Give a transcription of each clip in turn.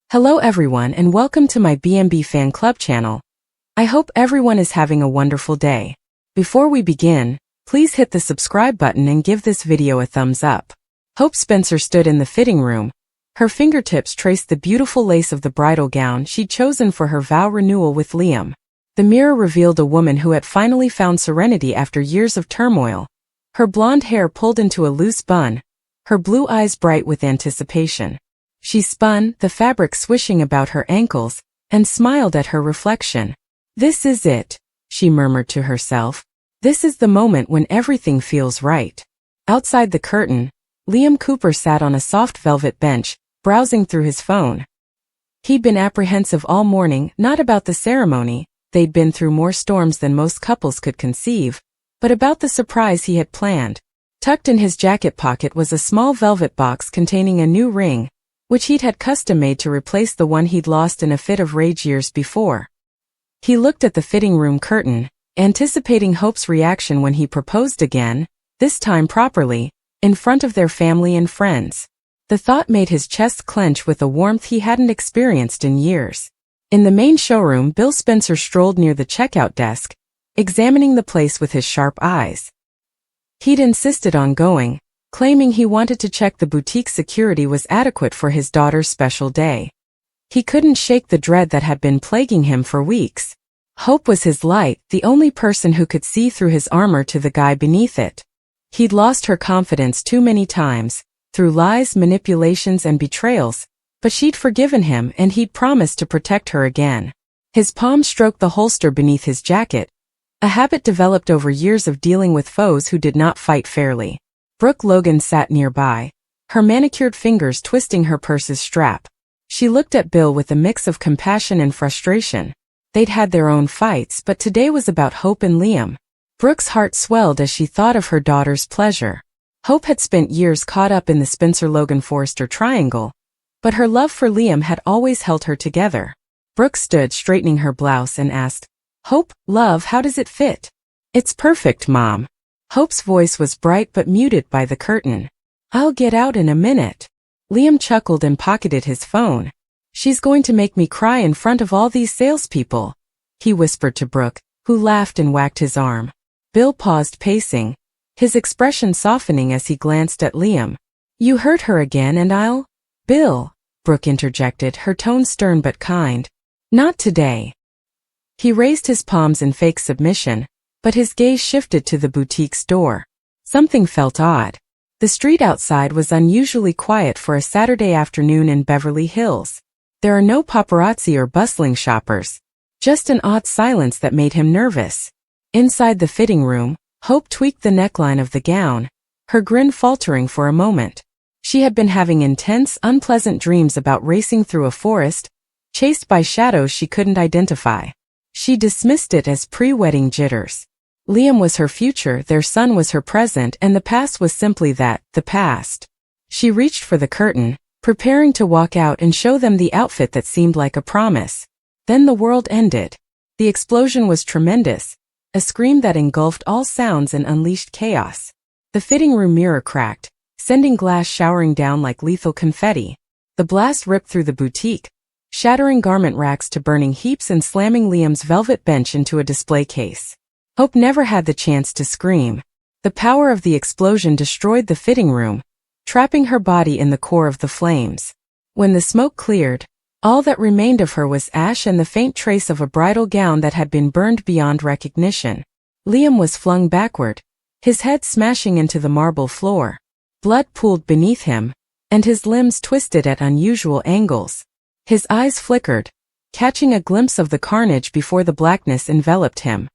Hello everyone and welcome to my B&B Fan Club channel. I hope everyone is having a wonderful day. Before we begin, please hit the subscribe button and give this video a thumbs up. Hope Spencer stood in the fitting room. Her fingertips traced the beautiful lace of the bridal gown she'd chosen for her vow renewal with Liam. The mirror revealed a woman who had finally found serenity after years of turmoil. Her blonde hair pulled into a loose bun, her blue eyes bright with anticipation. She spun, the fabric swishing about her ankles, and smiled at her reflection. "This is it," she murmured to herself. "This is the moment when everything feels right." Outside the curtain, Liam Cooper sat on a soft velvet bench, browsing through his phone. He'd been apprehensive all morning, not about the ceremony, they'd been through more storms than most couples could conceive, but about the surprise he had planned. Tucked in his jacket pocket was a small velvet box containing a new ring, which he'd had custom-made to replace the one he'd lost in a fit of rage years before. He looked at the fitting room curtain, anticipating Hope's reaction when he proposed again, this time properly, in front of their family and friends. The thought made his chest clench with a warmth he hadn't experienced in years. In the main showroom, Bill Spencer strolled near the checkout desk, examining the place with his sharp eyes. He'd insisted on going, claiming he wanted to check the boutique security was adequate for his daughter's special day. He couldn't shake the dread that had been plaguing him for weeks. Hope was his light, the only person who could see through his armor to the guy beneath it. He'd lost her confidence too many times, through lies, manipulations, and betrayals, but she'd forgiven him and he'd promised to protect her again. His palm stroked the holster beneath his jacket, a habit developed over years of dealing with foes who did not fight fairly. Brooke Logan sat nearby, her manicured fingers twisting her purse's strap. She looked at Bill with a mix of compassion and frustration. They'd had their own fights, but today was about Hope and Liam. Brooke's heart swelled as she thought of her daughter's pleasure. Hope had spent years caught up in the Spencer-Logan-Forrester triangle, but her love for Liam had always held her together. Brooke stood straightening her blouse and asked, "Hope, love, how does it fit?" "It's perfect, Mom." Hope's voice was bright but muted by the curtain. "I'll get out in a minute." Liam chuckled and pocketed his phone. "She's going to make me cry in front of all these salespeople," he whispered to Brooke, who laughed and whacked his arm. Bill paused pacing, his expression softening as he glanced at Liam. "You hurt her again and I'll—" "Bill," Brooke interjected, her tone stern but kind. "Not today." He raised his palms in fake submission, but his gaze shifted to the boutique's door. Something felt odd. The street outside was unusually quiet for a Saturday afternoon in Beverly Hills. There are no paparazzi or bustling shoppers, just an odd silence that made him nervous. Inside the fitting room, Hope tweaked the neckline of the gown, her grin faltering for a moment. She had been having intense, unpleasant dreams about racing through a forest, chased by shadows she couldn't identify. She dismissed it as pre-wedding jitters. Liam was her future, their son was her present, and the past was simply that, the past. She reached for the curtain, preparing to walk out and show them the outfit that seemed like a promise. Then the world ended. The explosion was tremendous, a scream that engulfed all sounds and unleashed chaos. The fitting room mirror cracked, sending glass showering down like lethal confetti. The blast ripped through the boutique, shattering garment racks to burning heaps and slamming Liam's velvet bench into a display case. Hope never had the chance to scream. The power of the explosion destroyed the fitting room, trapping her body in the core of the flames. When the smoke cleared, all that remained of her was ash and the faint trace of a bridal gown that had been burned beyond recognition. Liam was flung backward, his head smashing into the marble floor. Blood pooled beneath him, and his limbs twisted at unusual angles. His eyes flickered, catching a glimpse of the carnage before the blackness enveloped him.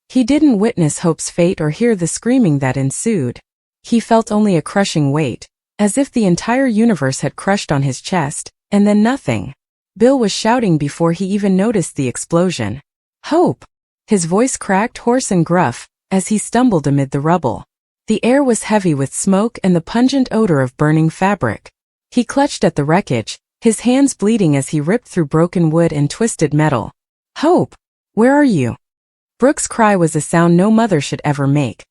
He didn't witness Hope's fate or hear the screaming that ensued. He felt only a crushing weight, as if the entire universe had crushed on his chest, and then nothing. Bill was shouting before he even noticed the explosion. "Hope!" His voice cracked, hoarse and gruff, as he stumbled amid the rubble. The air was heavy with smoke and the pungent odor of burning fabric. He clutched at the wreckage, his hands bleeding as he ripped through broken wood and twisted metal. "Hope! Where are you?" Brooke's cry was a sound no mother should ever make.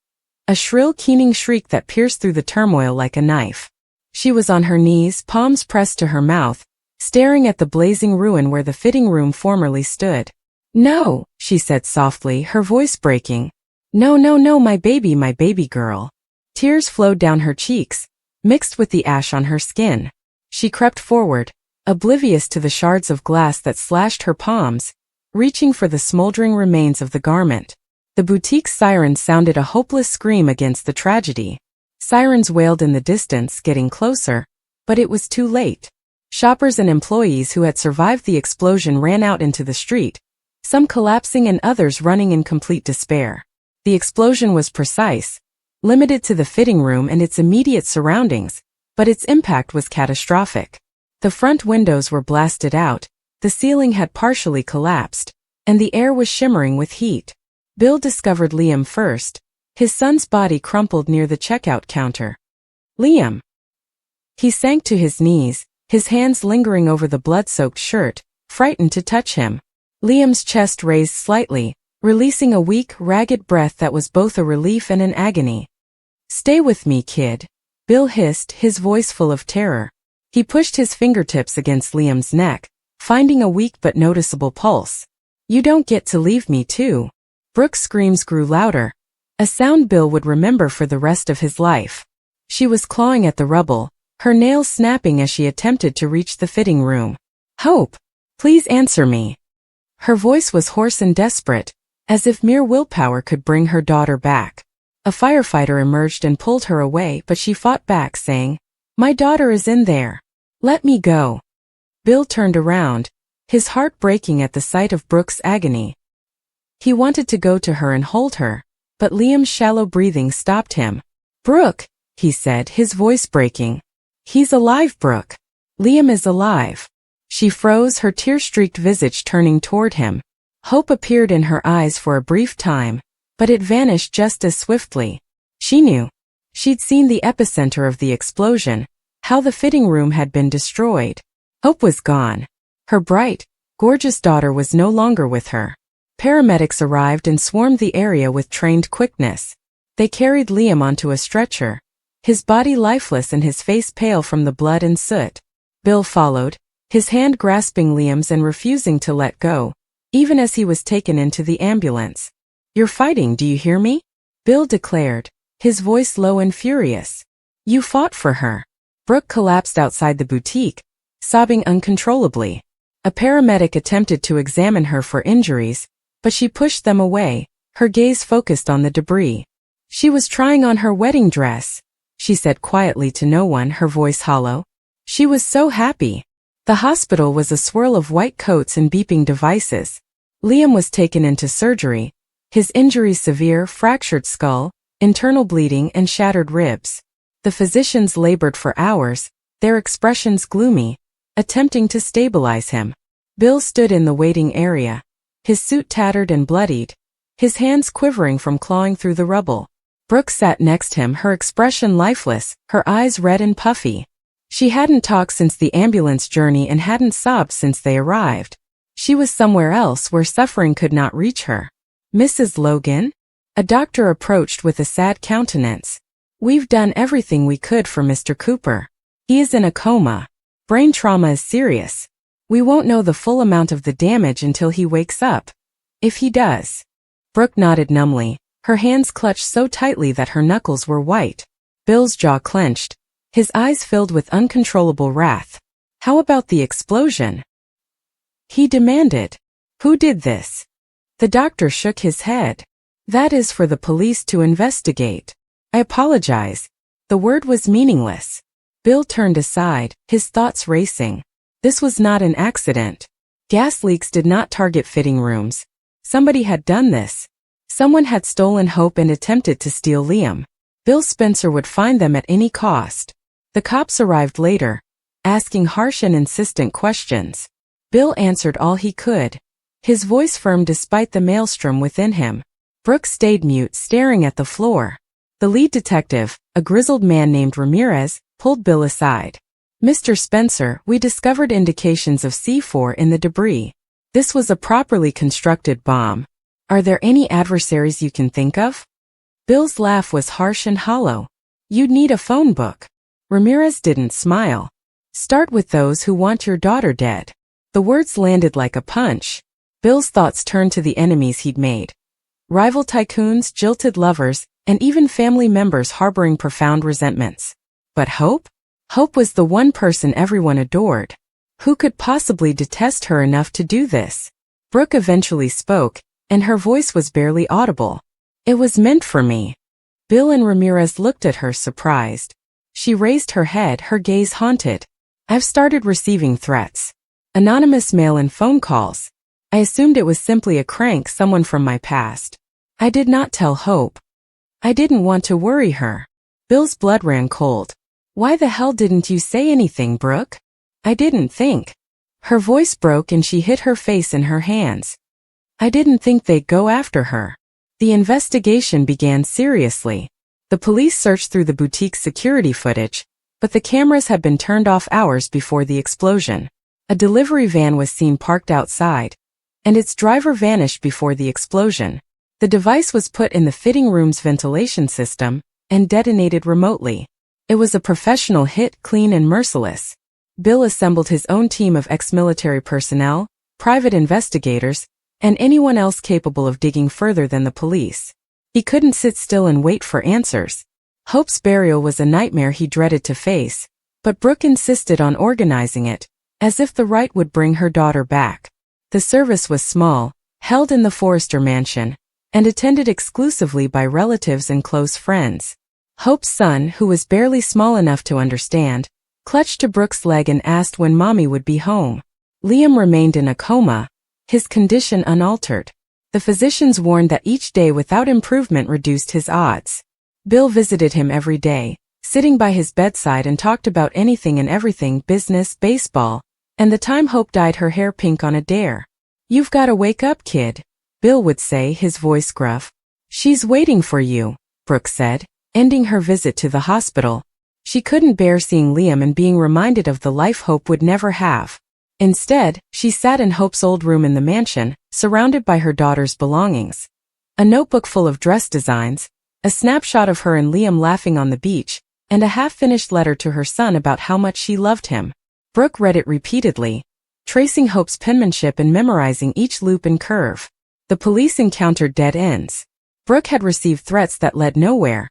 A shrill, keening shriek that pierced through the turmoil like a knife. She was on her knees, palms pressed to her mouth, staring at the blazing ruin where the fitting room formerly stood. "No," she said softly, her voice breaking. "No, no, no, my baby girl." Tears flowed down her cheeks, mixed with the ash on her skin. She crept forward, oblivious to the shards of glass that slashed her palms, reaching for the smoldering remains of the garment. The boutique's siren sounded a hopeless scream against the tragedy. Sirens wailed in the distance, getting closer, but it was too late. Shoppers and employees who had survived the explosion ran out into the street, some collapsing and others running in complete despair. The explosion was precise, limited to the fitting room and its immediate surroundings, but its impact was catastrophic. The front windows were blasted out, the ceiling had partially collapsed, and the air was shimmering with heat. Bill discovered Liam first. His son's body crumpled near the checkout counter. "Liam!" He sank to his knees, his hands lingering over the blood-soaked shirt, frightened to touch him. Liam's chest raised slightly, releasing a weak, ragged breath that was both a relief and an agony. "Stay with me, kid," Bill hissed, his voice full of terror. He pushed his fingertips against Liam's neck, finding a weak but noticeable pulse. "You don't get to leave me too." Brooke's screams grew louder, a sound Bill would remember for the rest of his life. She was clawing at the rubble, her nails snapping as she attempted to reach the fitting room. "Hope, please answer me." Her voice was hoarse and desperate, as if mere willpower could bring her daughter back. A firefighter emerged and pulled her away, but she fought back, saying, "My daughter is in there. Let me go." Bill turned around, his heart breaking at the sight of Brooke's agony. He wanted to go to her and hold her, but Liam's shallow breathing stopped him. "Brooke," he said, his voice breaking. "He's alive, Brooke. Liam is alive." She froze, her tear-streaked visage turning toward him. Hope appeared in her eyes for a brief time, but it vanished just as swiftly. She knew. She'd seen the epicenter of the explosion, how the fitting room had been destroyed. Hope was gone. Her bright, gorgeous daughter was no longer with her. Paramedics arrived and swarmed the area with trained quickness. They carried Liam onto a stretcher, his body lifeless and his face pale from the blood and soot. Bill followed, his hand grasping Liam's and refusing to let go, even as he was taken into the ambulance. "You're fighting, do you hear me?" Bill declared, his voice low and furious. "You fought for her." Brooke collapsed outside the boutique, sobbing uncontrollably. A paramedic attempted to examine her for injuries, but she pushed them away, her gaze focused on the debris. "She was trying on her wedding dress," she said quietly to no one, her voice hollow. "She was so happy." The hospital was a swirl of white coats and beeping devices. Liam was taken into surgery, his injuries severe, fractured skull, internal bleeding and shattered ribs. The physicians labored for hours, their expressions gloomy, attempting to stabilize him. Bill stood in the waiting area, his suit tattered and bloodied, his hands quivering from clawing through the rubble. Brooke sat next him, her expression lifeless, her eyes red and puffy. She hadn't talked since the ambulance journey and hadn't sobbed since they arrived. She was somewhere else where suffering could not reach her. "Mrs. Logan?" A doctor approached with a sad countenance. "We've done everything we could for Mr. Cooper. He is in a coma. Brain trauma is serious. We won't know the full amount of the damage until he wakes up. If he does." Brooke nodded numbly, her hands clutched so tightly that her knuckles were white. Bill's jaw clenched, his eyes filled with uncontrollable wrath. "How about the explosion?" he demanded. "Who did this?" The doctor shook his head. "That is for the police to investigate." "I apologize." The word was meaningless. Bill turned aside, his thoughts racing. This was not an accident. Gas leaks did not target fitting rooms. Somebody had done this. Someone had stolen Hope and attempted to steal Liam. Bill Spencer would find them at any cost. The cops arrived later, asking harsh and insistent questions. Bill answered all he could, his voice firm despite the maelstrom within him. Brooke stayed mute, staring at the floor. The lead detective, a grizzled man named Ramirez, pulled Bill aside. "Mr. Spencer, we discovered indications of C4 in the debris. This was a properly constructed bomb. Are there any adversaries you can think of?" Bill's laugh was harsh and hollow. "You'd need a phone book." Ramirez didn't smile. Start with those who want your daughter dead. The words landed like a punch. Bill's thoughts turned to the enemies he'd made. Rival tycoons, jilted lovers, and even family members harboring profound resentments. But Hope? Hope was the one person everyone adored. Who could possibly detest her enough to do this? Brooke eventually spoke, and her voice was barely audible. It was meant for me. Bill and Ramirez looked at her surprised. She raised her head, her gaze haunted. I've started receiving threats. Anonymous mail and phone calls. I assumed it was simply a crank, someone from my past. I did not tell Hope. I didn't want to worry her. Bill's blood ran cold. Why the hell didn't you say anything, Brooke? I didn't think. Her voice broke and she hid her face in her hands. I didn't think they'd go after her. The investigation began seriously. The police searched through the boutique's security footage, but the cameras had been turned off hours before the explosion. A delivery van was seen parked outside, and its driver vanished before the explosion. The device was put in the fitting room's ventilation system and detonated remotely. It was a professional hit, clean and merciless. Bill assembled his own team of ex-military personnel, private investigators, and anyone else capable of digging further than the police. He couldn't sit still and wait for answers. Hope's burial was a nightmare he dreaded to face, but Brooke insisted on organizing it, as if the rite would bring her daughter back. The service was small, held in the Forrester mansion, and attended exclusively by relatives and close friends. Hope's son, who was barely small enough to understand, clutched to Brooke's leg and asked when Mommy would be home. Liam remained in a coma, his condition unaltered. The physicians warned that each day without improvement reduced his odds. Bill visited him every day, sitting by his bedside, and talked about anything and everything: business, baseball, and the time Hope dyed her hair pink on a dare. "You've gotta wake up, kid," Bill would say, his voice gruff. "She's waiting for you," Brooke said, ending her visit to the hospital. She couldn't bear seeing Liam and being reminded of the life Hope would never have. Instead, she sat in Hope's old room in the mansion, surrounded by her daughter's belongings. A notebook full of dress designs, a snapshot of her and Liam laughing on the beach, and a half-finished letter to her son about how much she loved him. Brooke read it repeatedly, tracing Hope's penmanship and memorizing each loop and curve. The police encountered dead ends. Brooke had received threats that led nowhere.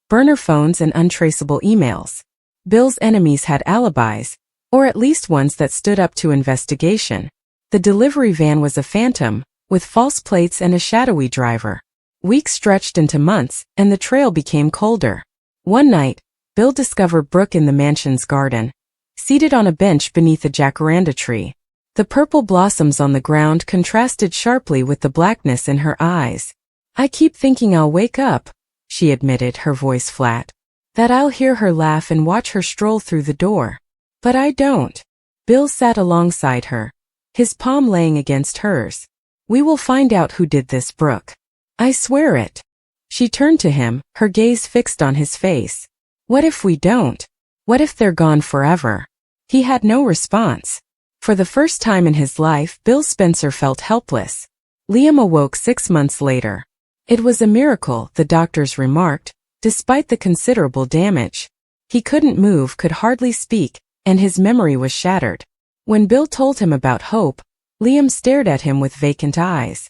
Burner phones and untraceable emails. Bill's enemies had alibis, or at least ones that stood up to investigation. The delivery van was a phantom, with false plates and a shadowy driver. Weeks stretched into months, and the trail became colder. One night, Bill discovered Brooke in the mansion's garden, seated on a bench beneath a jacaranda tree. The purple blossoms on the ground contrasted sharply with the blackness in her eyes. "I keep thinking I'll wake up," she admitted, her voice flat. "That I'll hear her laugh and watch her stroll through the door. But I don't." Bill sat alongside her, his palm laying against hers. "We will find out who did this, Brooke. I swear it." She turned to him, her gaze fixed on his face. "What if we don't? What if they're gone forever?" He had no response. For the first time in his life, Bill Spencer felt helpless. Liam awoke 6 months later. It was a miracle, the doctors remarked, despite the considerable damage. He couldn't move, could hardly speak, and his memory was shattered. When Bill told him about Hope, Liam stared at him with vacant eyes.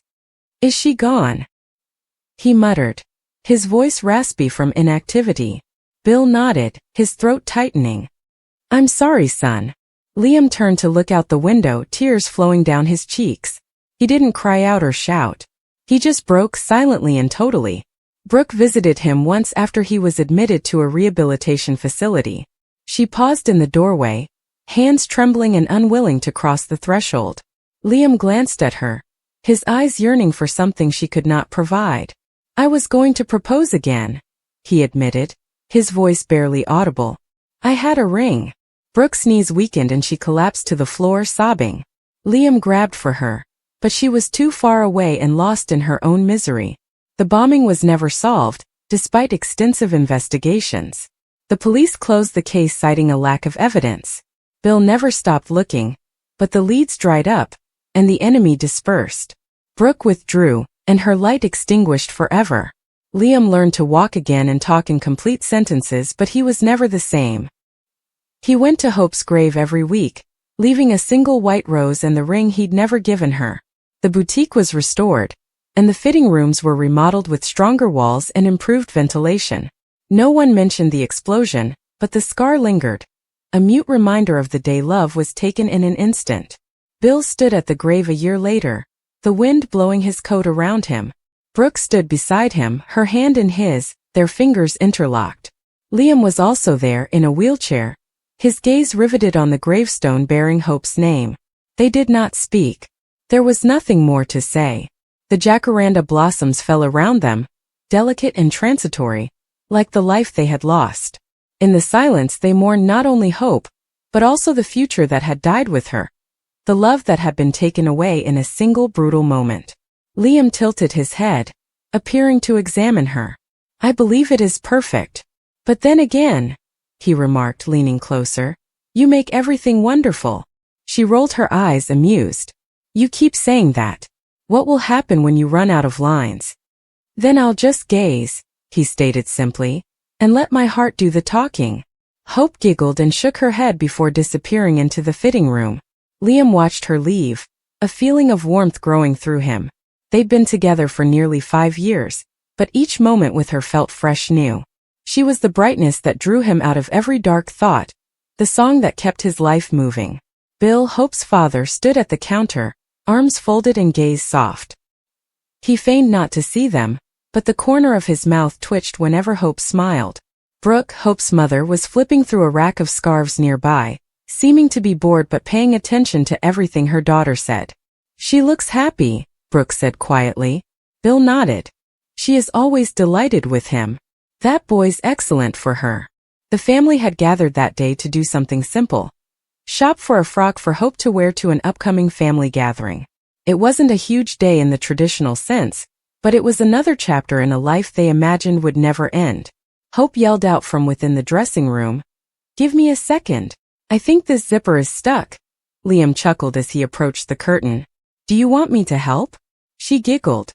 "Is she gone?" he muttered, his voice raspy from inactivity. Bill nodded, his throat tightening. "I'm sorry, son." Liam turned to look out the window, tears flowing down his cheeks. He didn't cry out or shout. He just broke silently and totally. Brooke visited him once after he was admitted to a rehabilitation facility. She paused in the doorway, hands trembling and unwilling to cross the threshold. Liam glanced at her, his eyes yearning for something she could not provide. "I was going to propose again," he admitted, his voice barely audible. "I had a ring." Brooke's knees weakened and she collapsed to the floor, sobbing. Liam grabbed for her, but she was too far away and lost in her own misery. The bombing was never solved, despite extensive investigations. The police closed the case, citing a lack of evidence. Bill never stopped looking, but the leads dried up, and the enemy dispersed. Brooke withdrew, and her light extinguished forever. Liam learned to walk again and talk in complete sentences, but he was never the same. He went to Hope's grave every week, leaving a single white rose and the ring he'd never given her. The boutique was restored, and the fitting rooms were remodeled with stronger walls and improved ventilation. No one mentioned the explosion, but the scar lingered, a mute reminder of the day love was taken in an instant. Bill stood at the grave a year later, the wind blowing his coat around him. Brooke stood beside him, her hand in his, their fingers interlocked. Liam was also there, in a wheelchair, his gaze riveted on the gravestone bearing Hope's name. They did not speak. There was nothing more to say. The jacaranda blossoms fell around them, delicate and transitory, like the life they had lost. In the silence they mourned not only Hope, but also the future that had died with her, the love that had been taken away in a single brutal moment. Liam tilted his head, appearing to examine her. "I believe it is perfect. But then again," he remarked, leaning closer, "you make everything wonderful." She rolled her eyes, amused. "You keep saying that. What will happen when you run out of lines?" "Then I'll just gaze," he stated simply, "and let my heart do the talking." Hope giggled and shook her head before disappearing into the fitting room. Liam watched her leave, a feeling of warmth growing through him. They'd been together for nearly 5 years, but each moment with her felt fresh new. She was the brightness that drew him out of every dark thought, the song that kept his life moving. Bill, Hope's father, stood at the counter, arms folded and gaze soft. He feigned not to see them, but the corner of his mouth twitched whenever Hope smiled. Brooke, Hope's mother, was flipping through a rack of scarves nearby, seeming to be bored but paying attention to everything her daughter said. "She looks happy," Brooke said quietly. Bill nodded. "She is always delighted with him. That boy's excellent for her." The family had gathered that day to do something simple. Shop for a frock for Hope to wear to an upcoming family gathering. It wasn't a huge day in the traditional sense, but it was another chapter in a life they imagined would never end. Hope yelled out from within the dressing room, "Give me a second. I think this zipper is stuck." Liam chuckled as he approached the curtain. "Do you want me to help?" She giggled.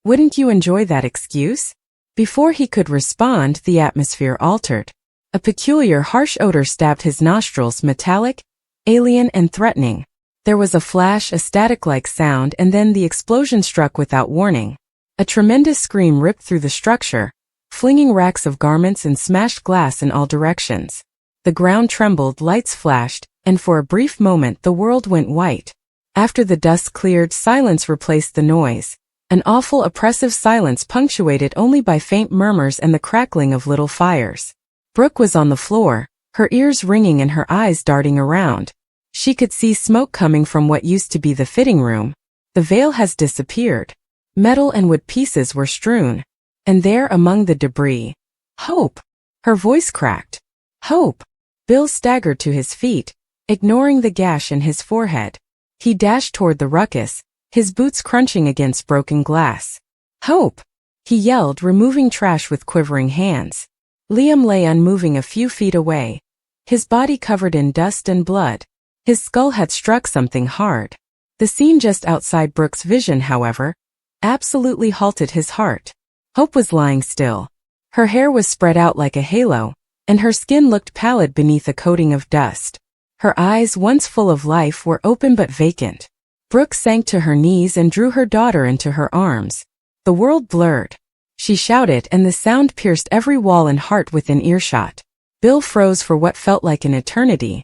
"Wouldn't you enjoy that excuse?" Before he could respond, the atmosphere altered. A peculiar, harsh odor stabbed his nostrils, metallic, alien, and threatening. There was a flash, a static-like sound, and then the explosion struck without warning. A tremendous scream ripped through the structure, flinging racks of garments and smashed glass in all directions. The ground trembled, lights flashed, and for a brief moment the world went white. After the dust cleared, silence replaced the noise. An awful, oppressive silence punctuated only by faint murmurs and the crackling of little fires. Brooke was on the floor, her ears ringing and her eyes darting around. She could see smoke coming from what used to be the fitting room. The veil has disappeared. Metal and wood pieces were strewn. And there, among the debris, Hope! Her voice cracked. "Hope!" Bill staggered to his feet, ignoring the gash in his forehead. He dashed toward the ruckus, his boots crunching against broken glass. "Hope!" he yelled, removing trash with quivering hands. Liam lay unmoving a few feet away, his body covered in dust and blood. His skull had struck something hard. The scene just outside Brooke's vision, however, absolutely halted his heart. Hope was lying still. Her hair was spread out like a halo, and her skin looked pallid beneath a coating of dust. Her eyes, once full of life, were open but vacant. Brooke sank to her knees and drew her daughter into her arms. The world blurred. She shouted, and the sound pierced every wall and heart within earshot. Bill froze for what felt like an eternity.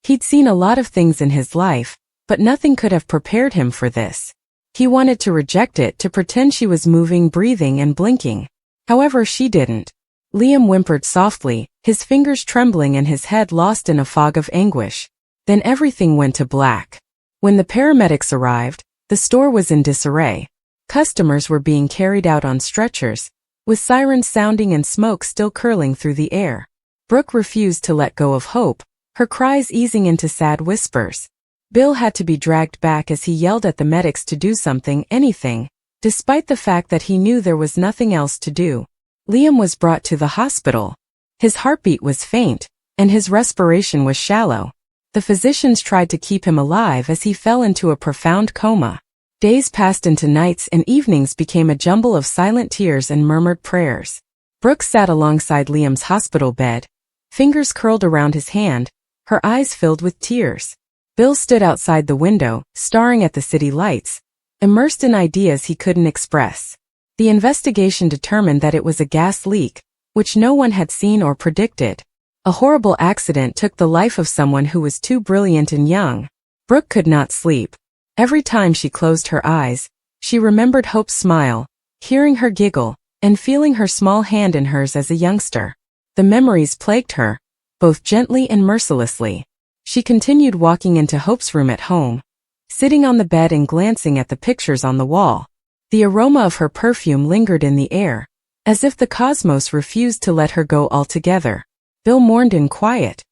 He'd seen a lot of things in his life, but nothing could have prepared him for this. He wanted to reject it, to pretend she was moving, breathing, and blinking. However, she didn't. Liam whimpered softly, his fingers trembling and his head lost in a fog of anguish. Then everything went to black. When the paramedics arrived, the store was in disarray. Customers were being carried out on stretchers, with sirens sounding and smoke still curling through the air. Brooke refused to let go of Hope, her cries easing into sad whispers. Bill had to be dragged back as he yelled at the medics to do something, anything, despite the fact that he knew there was nothing else to do. Liam was brought to the hospital. His heartbeat was faint, and his respiration was shallow. The physicians tried to keep him alive as he fell into a profound coma. Days passed into nights and evenings became a jumble of silent tears and murmured prayers. Brooke sat alongside Liam's hospital bed, fingers curled around his hand, her eyes filled with tears. Bill stood outside the window, staring at the city lights, immersed in ideas he couldn't express. The investigation determined that it was a gas leak, which no one had seen or predicted. A horrible accident took the life of someone who was too brilliant and young. Brooke could not sleep. Every time she closed her eyes, she remembered Hope's smile, hearing her giggle, and feeling her small hand in hers as a youngster. The memories plagued her, both gently and mercilessly. She continued walking into Hope's room at home, sitting on the bed and glancing at the pictures on the wall. The aroma of her perfume lingered in the air, as if the cosmos refused to let her go altogether. Bill mourned in quiet.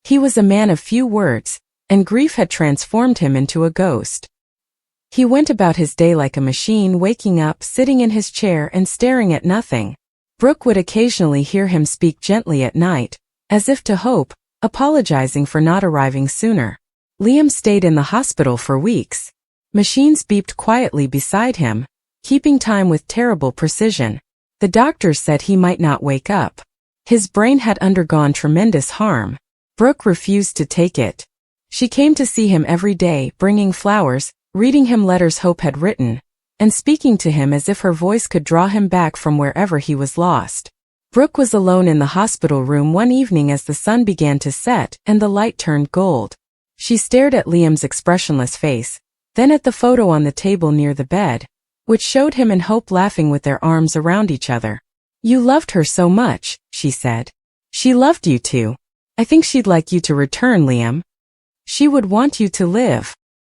He was a man of few words, and grief had transformed him into a ghost. He went about his day like a machine, waking up, sitting in his chair and staring at nothing. Brooke would occasionally hear him speak gently at night, as if to Hope, apologizing for not arriving sooner. Liam stayed in the hospital for weeks. Machines beeped quietly beside him, keeping time with terrible precision. The doctors said he might not wake up. His brain had undergone tremendous harm. Brooke refused to take it. She came to see him every day, bringing flowers, reading him letters Hope had written, and speaking to him as if her voice could draw him back from wherever he was lost. Brooke was alone in the hospital room one evening as the sun began to set and the light turned gold. She stared at Liam's expressionless face, then at the photo on the table near the bed, which showed him and Hope laughing with their arms around each other. "You loved her so much," she said. "She loved you too. I think she'd like you to return, Liam. She would want you to live."